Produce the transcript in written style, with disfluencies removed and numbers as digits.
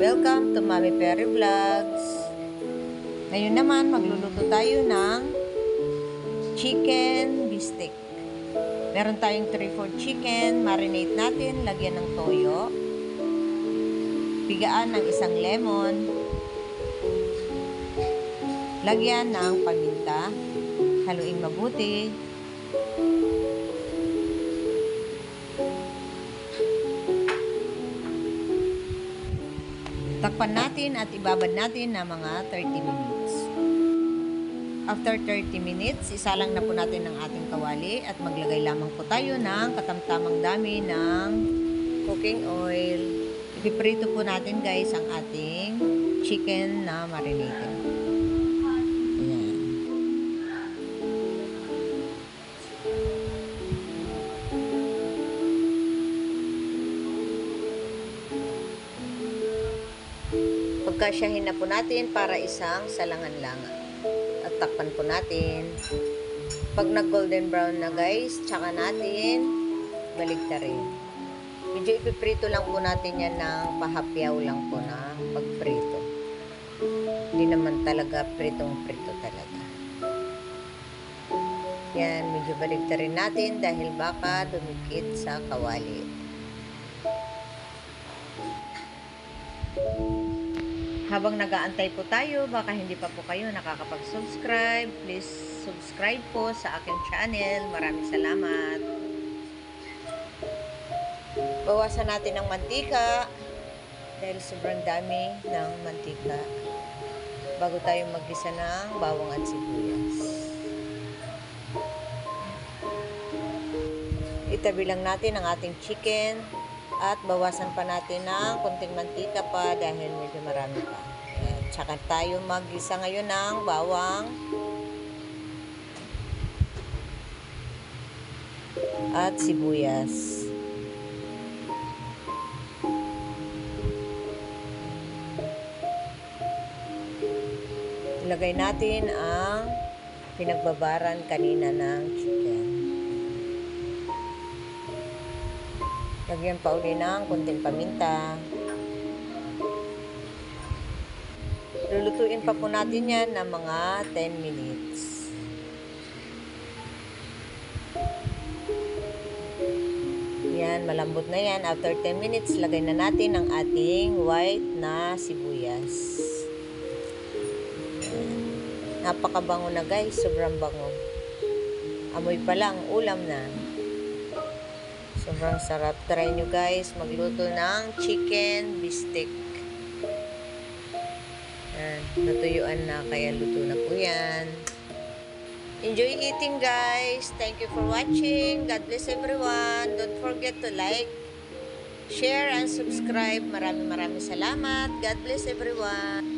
Welcome to Mami Perry Vlogs. Ngayon naman magluluto tayo ng chicken bistek. Meron tayong 3/4 chicken, marinate natin, lagyan ng toyo, pigaan ng isang lemon, lagyan ng paminta, haluin mabuti. Takpan natin at ibabad natin na mga 30 minutes. After 30 minutes, isalang na po natin ang ating kawali at maglagay lamang po tayo ng katamtamang dami ng cooking oil. Ipiprito po natin guys ang ating chicken na marinated. Ayan. Pagkasyahin na po natin para isang salangan-langan. At takpan po natin. Pag nag-golden brown na guys, tsaka natin baligtarin. Medyo ipiprito lang po natin yan ng pahapyaw lang po na pagprito. Hindi naman talaga pritong-prito talaga. Yan, medyo baligtarin natin dahil baka dumikit sa kawali. Habang nag-aantay po tayo, baka hindi pa po kayo nakakapag-subscribe, please subscribe po sa aking channel. Maraming salamat. Bawasan natin ang mantika dahil sobrang dami ng mantika bago tayo maggisa ng bawang at sibuyas. Itabi lang natin ang ating chicken. At bawasan pa natin ng konting mantika pa dahil medyo marami pa. Tsaka tayo mag-isa ngayon ng bawang at sibuyas. Ilagay natin ang pinagbabaran kanina ng chicken. Lagyan pa uli ng konting paminta. Lulutuin pa po natin yan ng mga 10 minutes. Yan, malambot na yan. After 10 minutes, lagay na natin ang ating white na sibuyas. Yan. Napakabango na guys, sobrang bango. Amoy pa lang, ulam na. Sobrang sarap. Try nyo guys magluto ng chicken bistek. Yan. Natuyuan na kaya luto na po yan. Enjoy eating guys. Thank you for watching. God bless everyone. Don't forget to like, share, and subscribe. Maraming salamat. God bless everyone.